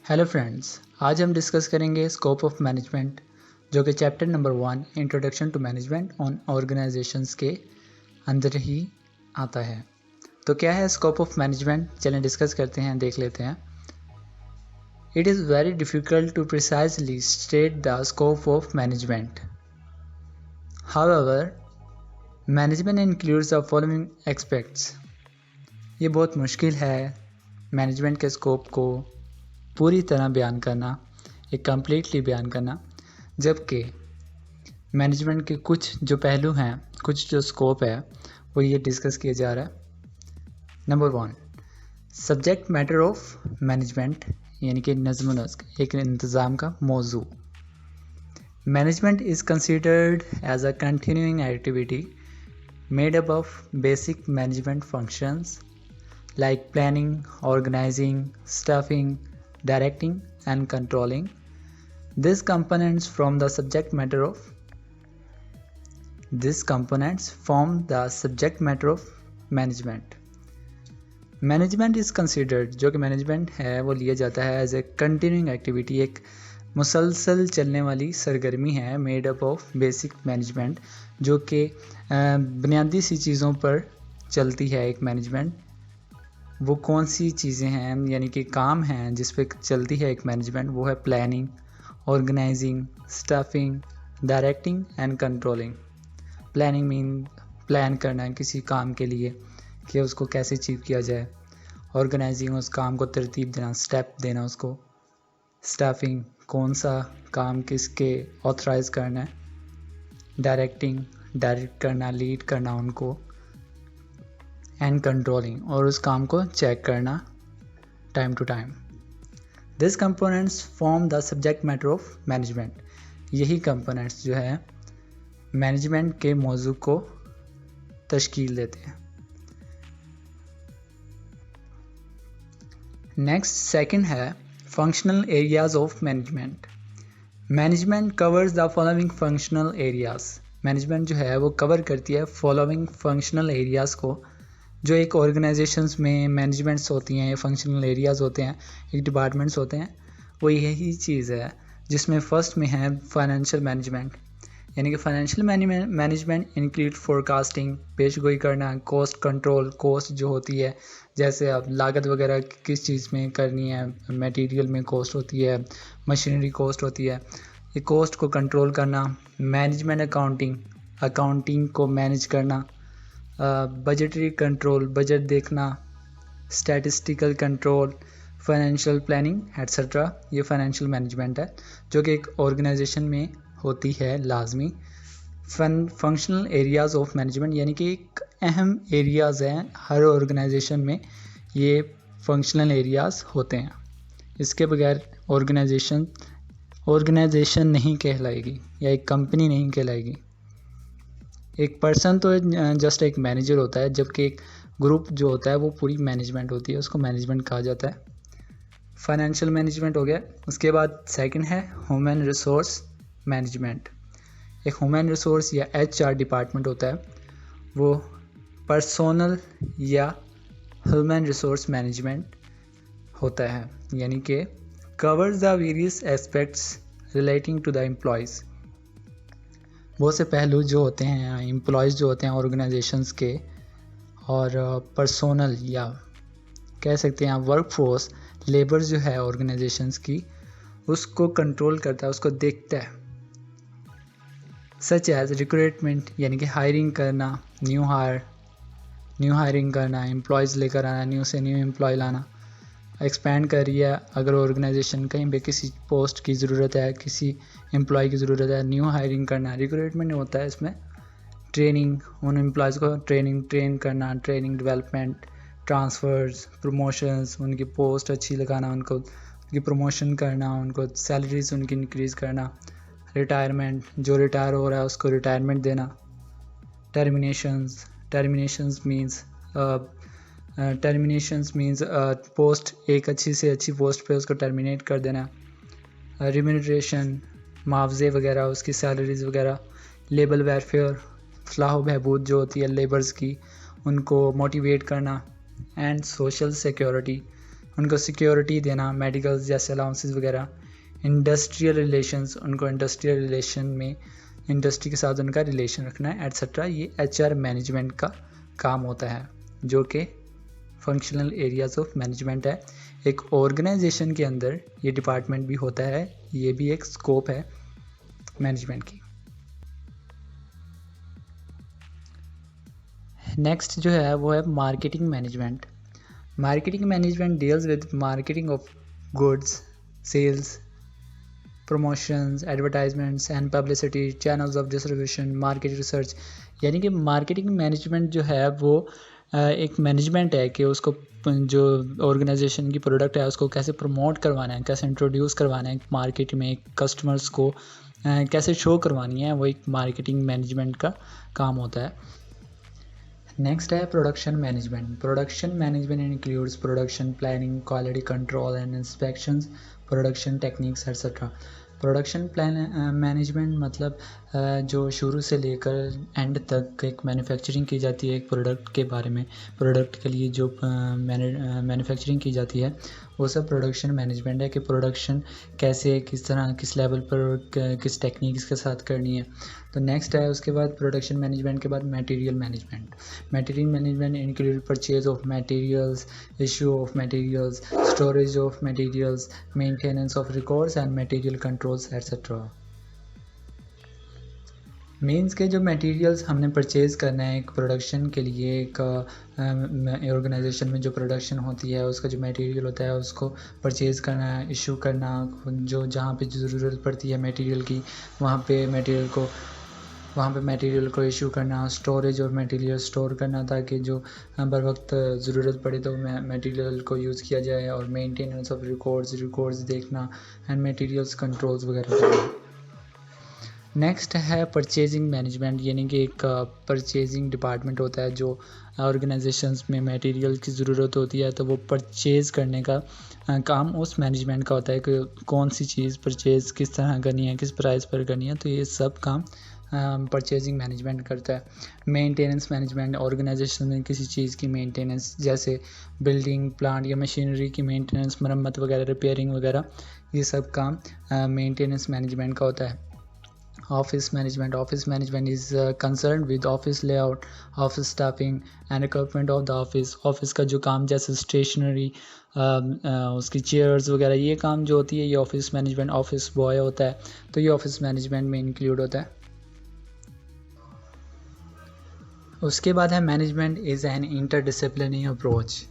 Hello friends, आज हम discuss करेंगे स्कोप ऑफ मैनेजमेंट, जो कि chapter number 1 introduction to management on organisations के अंदर ही आता है। तो क्या है स्कोप ऑफ मैनेजमेंट? चलें डिस्कस करते हैं, देख लेते हैं। It is very difficult to precisely state the scope of management. However, management includes the following aspects. ये बहुत मुश्किल है मैनेजमेंट के स्कोप को पूरी तरह बयान करना, एक कम्प्लीटली बयान करना, जबकि मैनेजमेंट के कुछ जो पहलू हैं, कुछ जो स्कोप है, वो ये डिस्कस किया जा रहा है। Number 1, subject matter of management, यानी कि नज़्म नस्क, एक इंतज़ाम का मौजू। Management is considered as a continuing activity made up of basic management functions like planning, organizing, staffing, directing and controlling. These components form the subject matter of management. Management is considered, जो कि management है वो लिया जाता है as a continuing activity, एक मुसलसल चलने वाली सरगर्मी है, made up of basic management, जो कि बुनियादी सी चीज़ों पर चलती है। एक मैनेजमेंट वो कौन सी चीज़ें हैं, यानी कि काम हैं जिस पे चलती है एक मैनेजमेंट, वो है planning, organising, staffing, directing and controlling. Planning mean plan करना किसी काम के लिए कि उसको कैसे अचीव किया जाए। ऑर्गेनाइजिंग उस काम को तरतीब देना, स्टेप देना उसको। स्टाफिंग कौन सा काम किसके ऑथराइज करना है। डायरेक्टिंग डायरेक्ट करना, लीड करना उनको। एंड कंट्रोलिंग और उस काम को चेक करना time to time. This components form the subject matter of management. यही कंपोनेंट्स जो है मैनेजमेंट के मौजू को तश्कील देते हैं। नेक्स्ट सेकंड है functional areas of management. Management covers the following functional areas. Management जो है वो कवर करती है फॉलोइंग फंक्शनल एरियाज को, जो एक ऑर्गेनाइजेशंस में मैनेजमेंट्स होती हैं, फंक्शनल एरियाज़ होते हैं, एक डिपार्टमेंट्स होते हैं। वो यही चीज़ है जिसमें फ़र्स्ट में है फाइनेंशियल मैनेजमेंट, यानी कि फाइनेंशियल मैनेजमेंट इंक्लूड फोरकास्टिंग, पेशगोई करना, कॉस्ट कंट्रोल। कॉस्ट जो होती है, जैसे अब लागत वगैरह किस चीज़ में करनी है, मटेरियल में कॉस्ट होती है, मशीनरी कॉस्ट होती है, ये कॉस्ट को कंट्रोल करना। मैनेजमेंट अकाउंटिंग को मैनेज करना। बजटरी कंट्रोल, बजट देखना। Statistical control, financial planning etcetera, ये फाइनेंशियल मैनेजमेंट है जो कि एक ऑर्गेनाइजेशन में होती है लाजमी। फंक्शनल एरियाज़ ऑफ मैनेजमेंट, यानी कि एक अहम एरियाज़ हैं हर ऑर्गेनाइजेशन में, ये फंक्शनल एरियाज़ होते हैं। इसके बगैर ऑर्गेनाइजेशन नहीं कहलाएगी या एक कंपनी नहीं कहलाएगी। एक पर्सन तो जस्ट एक मैनेजर होता है, जबकि एक ग्रुप जो होता है वो पूरी मैनेजमेंट होती है, उसको मैनेजमेंट कहा जाता है। फाइनेंशियल मैनेजमेंट हो गया। उसके बाद सेकंड है ह्यूमन रिसोर्स मैनेजमेंट। एक ह्यूमन रिसोर्स या HR डिपार्टमेंट होता है, वो पर्सोनल या ह्यूमन रिसोर्स मैनेजमेंट होता है, यानी कि covers the various aspects relating to the employees. बहुत से पहलू जो होते हैं एम्प्लॉयज़ जो होते हैं ऑर्गेनाइजेशंस के, और पर्सोनल या कह सकते हैं वर्क फोर्स, लेबर जो है ऑर्गेनाइजेशंस की, उसको कंट्रोल करता है, उसको देखता है। सच एज रिक्रूटमेंट, यानी कि हायरिंग करना, न्यू हायरिंग करना, एम्प्लॉयज़ लेकर आना, न्यू से न्यू एम्प्लॉय लाना। एक्सपेंड कर रही है, अगर ऑर्गेनाइजेशन कहीं पे किसी पोस्ट की ज़रूरत है, किसी एम्प्लॉय की ज़रूरत है, न्यू हायरिंग करना। रिक्रूटमेंट होता है इसमें ट्रेनिंग, उन एम्प्लॉयज़ को ट्रेन करना, ट्रेनिंग डेवलपमेंट, ट्रांसफ़र्स, प्रमोशंस, उनकी पोस्ट अच्छी लगाना, उनकी प्रमोशन करना, उनको सैलरीज उनकी इंक्रीज़ करना। रिटायरमेंट, जो रिटायर हो रहा है उसको रिटायरमेंट देना। टर्मिनेशंस मीन्स पोस्ट, एक अच्छी से अच्छी पोस्ट पे उसको टर्मिनेट कर देना। रिम्यूनरेशन, मुआवजे वगैरह, उसकी सैलरीज वगैरह। लेबर वेलफेयर, फलाह बहबूद जो होती है लेबर्स की, उनको मोटिवेट करना। एंड सोशल सिक्योरिटी, उनको सिक्योरिटी देना, मेडिकल जैसे अलाउंसेस वगैरह। इंडस्ट्रियल रिलेशंस, उनको इंडस्ट्रियल रिलेशन में इंडस्ट्री के साथ उनका रिलेशन रखना है एट्सेट्रा। ये HR मैनेजमेंट का काम होता है, जो कि फंक्शनल एरियाज ऑफ मैनेजमेंट है। एक ऑर्गेनाइजेशन के अंदर ये डिपार्टमेंट भी होता है, ये भी एक स्कोप है मैनेजमेंट की। नेक्स्ट जो है वो है marketing management. Marketing management deals with marketing of goods, sales, promotions, advertisements and publicity, channels of distribution, market research. यानी कि मार्केटिंग मैनेजमेंट जो है वो एक मैनेजमेंट है कि उसको जो ऑर्गेनाइजेशन की प्रोडक्ट है उसको कैसे प्रमोट करवाना है, कैसे इंट्रोड्यूस करवाना है मार्केट में, कस्टमर्स को कैसे शो करवानी है, वो एक मार्केटिंग मैनेजमेंट का काम होता है। नेक्स्ट है production management. Production management includes production planning, quality control and inspections, production techniques etcetera. Production plan management मतलब जो शुरू से लेकर एंड तक एक मैन्युफैक्चरिंग की जाती है एक प्रोडक्ट के बारे में, प्रोडक्ट के लिए जो मैन्युफैक्चरिंग की जाती है वो सब प्रोडक्शन मैनेजमेंट है कि प्रोडक्शन कैसे, किस तरह, किस लेवल पर, किस टेक्निक्स के साथ करनी है। तो नेक्स्ट है उसके बाद प्रोडक्शन मैनेजमेंट के बाद material management. Material management include purchase of materials, issue of materials, storage of materials, maintenance of records and material controls etcetera. Means के जो मटेरियल्स हमने परचेज़ करना है एक प्रोडक्शन के लिए, एक ऑर्गेनाइजेशन में जो प्रोडक्शन होती है उसका जो मटेरियल होता है उसको परचेज़ करना, इशू करना, जो जहाँ पे ज़रूरत पड़ती है मटेरियल की वहाँ पे मटेरियल को इशू करना, स्टोरेज और मटेरियल स्टोर करना ताकि जो बर वक्त ज़रूरत पड़े तो मटेरियल को यूज़ किया जाए, और मेंटेनेंस ऑफ रिकॉर्ड्स देखना एंड मटेरियल्स कंट्रोल्स वगैरह करना। नेक्स्ट है परचेजिंग मैनेजमेंट, यानी कि एक परचेजिंग डिपार्टमेंट होता है जो ऑर्गेनाइजेशंस में मटेरियल की ज़रूरत होती है तो वो परचेज़ करने का काम उस मैनेजमेंट का होता है कि कौन सी चीज़ परचेज़ किस तरह करनी है, किस प्राइस पर करनी है, तो ये सब काम परचेजिंग मैनेजमेंट करता है। मेंटेनेंस मैनेजमेंट, ऑर्गेनाइजेशन में किसी चीज़ की मेंटेनेंस जैसे बिल्डिंग, प्लांट या मशीनरी की मेंटेनेंस, मरम्मत वगैरह, रिपेयरिंग वगैरह, ये सब काम मेंटेनेंस मैनेजमेंट का होता है। Office management is concern with office layout, office staffing and equipment of the office. Office का जो काम जैसे स्टेशनरी, उसकी चेयर्स वगैरह, ये काम जो होती है ये ऑफिस मैनेजमेंट, ऑफिस बॉय होता है तो ये ऑफिस मैनेजमेंट में इंक्लूड होता है। उसके बाद है management is an interdisciplinary approach,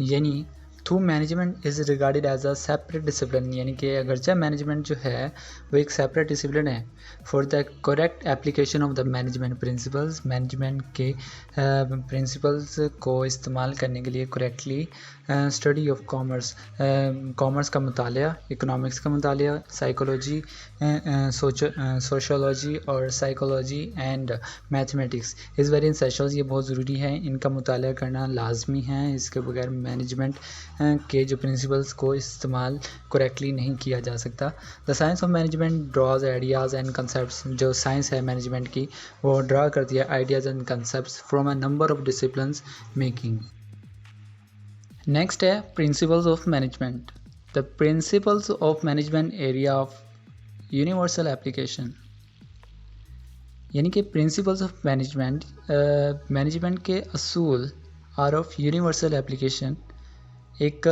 यानी through management is regarded as a separate discipline, यानी कि अगरचे मैनेजमेंट जो है वो एक सेपरेट डिसिप्लिन है for the correct application of the management principles. Management के प्रिंसिपल्स को इस्तेमाल करने के लिए करेक्टली स्टडी ऑफ कॉमर्स का मुतालिया, इकोनॉमिक्स का मुतालिया, साइकोलॉजी, सोशोलॉजी और psychology and mathematics is very essential. ये बहुत ज़रूरी है, इनका मुतालिया करना लाजमी है, इसके बगैर मैनेजमेंट के जो प्रिंसिपल्स को इस्तेमाल करेक्टली नहीं किया जा सकता। The science of management draws ideas and concepts, जो साइंस है मैनेजमेंट की वो ड्रा करती है ideas and concepts from a number of disciplines making. Next है principles of management. The principles of management area of universal application, यानी कि principles of management के असूल आर ऑफ यूनिवर्सल एप्लीकेशन, एक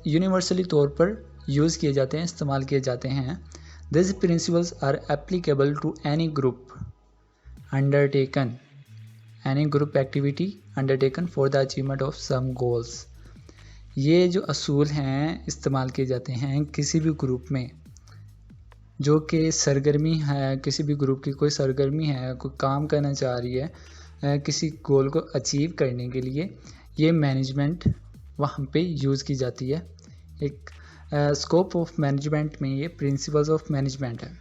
यूनिवर्सली तौर पर यूज़ किए जाते हैं, इस्तेमाल किए जाते हैं। This principles are applicable to any group undertaken, any group activity undertaken for the achievement of some goals. ये जो असूल हैं इस्तेमाल किए जाते हैं किसी भी ग्रुप में जो कि सरगर्मी है, किसी भी ग्रुप की कोई सरगर्मी है, कोई काम करना चाह रही है किसी गोल को अचीव करने के लिए, ये मैनेजमेंट वहाँ पे यूज़ की जाती है। एक स्कोप ऑफ मैनेजमेंट में ये प्रिंसिपल्स ऑफ मैनेजमेंट है।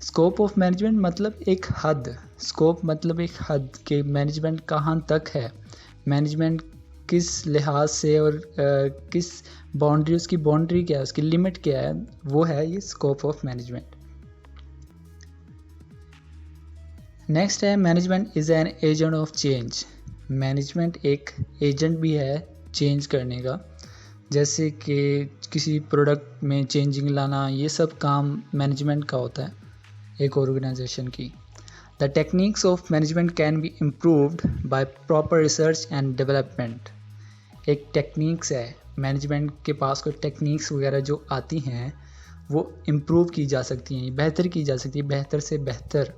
स्कोप ऑफ मैनेजमेंट मतलब एक हद, स्कोप मतलब एक हद के मैनेजमेंट कहाँ तक है, मैनेजमेंट किस लिहाज से और किस बाउंड्री, उसकी बाउंड्री क्या है, उसकी लिमिट क्या है, वो है ये स्कोप ऑफ मैनेजमेंट। नेक्स्ट है management is an agent of change. Management एक एजेंट भी है चेंज करने का। जैसे कि किसी प्रोडक्ट में चेंजिंग लाना, ये सब काम मैनेजमेंट का होता है एक ऑर्गेनाइजेशन की। The techniques of management can be improved by proper research and development. एक टेक्निक्स है, मैनेजमेंट के पास कोई टेक्निक्स वगैरह जो आती हैं वो इम्प्रूव की जा सकती हैं, बेहतर की जा सकती है, बेहतर से बेहतर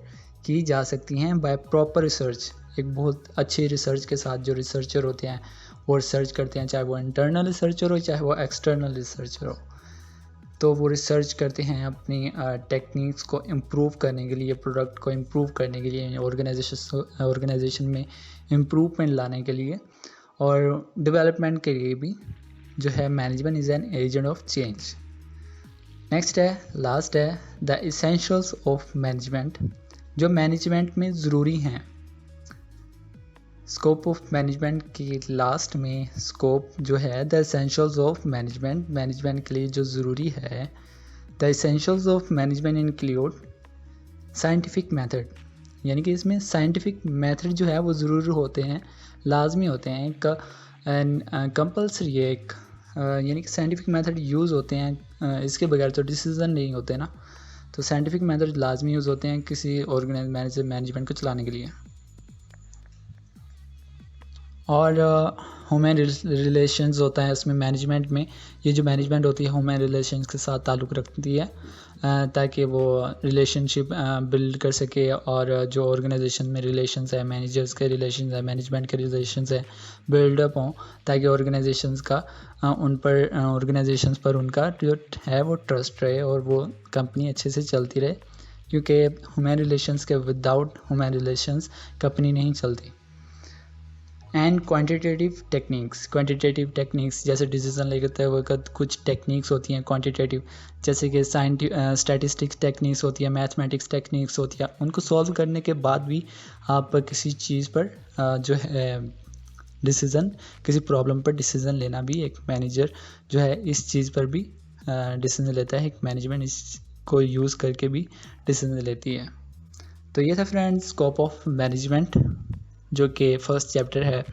की जा सकती हैं बाय प्रॉपर रिसर्च। एक बहुत अच्छी रिसर्च के साथ जो रिसर्चर होते हैं वो रिसर्च करते हैं, चाहे वो इंटरनल रिसर्चर हो चाहे वो एक्सटर्नल रिसर्चर हो, तो वो रिसर्च करते हैं अपनी टेक्निक्स को इम्प्रूव करने के लिए, प्रोडक्ट को इम्प्रूव करने के लिए, ऑर्गेनाइजेशन में इम्प्रूवमेंट लाने के लिए और डेवलपमेंट के लिए भी जो है management is an agent of change. Next है, लास्ट है, द इसेंशियल्स ऑफ मैनेजमेंट, जो मैनेजमेंट में ज़रूरी हैं। स्कोप ऑफ मैनेजमेंट की लास्ट में स्कोप जो है the essentials of management, management के लिए जो ज़रूरी है। The essentials of management include scientific method, यानी कि इसमें साइंटिफिक मेथड जो है वो ज़रूर होते हैं, लाजमी होते हैं, कंपल्सरी है एक, यानी कि साइंटिफिक मेथड यूज़ होते हैं, इसके बगैर तो डिसीज़न नहीं होते ना। तो साइंटिफिक मेथड लाजमी यूज़ होते हैं किसी मैनेजमेंट को चलाने के लिए। और ह्यूमन रिलेशंस होता है उसमें मैनेजमेंट में, ये जो मैनेजमेंट होती है ह्यूमन रिलेशंस के साथ ताल्लुक़ रखती है, ताकि वो रिलेशनशिप बिल्ड कर सके। और जो ऑर्गेनाइजेशन में रिलेशंस है, मैनेजर्स के रिलेशंस है, मैनेजमेंट के रिलेशंस है, बिल्डअप हों, ताकि ऑर्गेनाइजेशंस का ऑर्गेनाइजेशंस पर उनका जो है वो ट्रस्ट रहे और वो कंपनी अच्छे से चलती रहे, क्योंकि ह्यूमन रिलेशंस के विदाउट ह्यूमन रिलेशंस कंपनी नहीं चलती। एंड क्वांटिटेटिव टेक्निक्स जैसे डिसीजन लेते वक्त कुछ टेक्निक्स होती हैं क्वांटिटेटिव, जैसे कि स्टैटिस्टिक्स टेक्निक्स होती है, मैथमेटिक्स टेक्निक्स होती है। उनको सॉल्व करने के बाद भी आप किसी चीज़ पर जो है डिसीज़न, किसी प्रॉब्लम पर डिसीज़न लेना भी एक मैनेजर जो है इस चीज़ पर भी डिसीज़न लेता है। एक मैनेजमेंट इसको यूज़ करके भी डिसीज़न लेती है। तो ये था फ्रेंड्स स्कोप ऑफ मैनेजमेंट, जो कि फर्स्ट चैप्टर है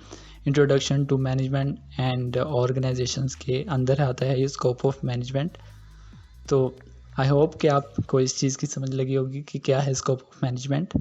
introduction to management and organisations के अंदर आता है ये स्कोप ऑफ मैनेजमेंट। तो आई होप कि आपको इस चीज़ की समझ लगी होगी कि क्या है स्कोप ऑफ मैनेजमेंट।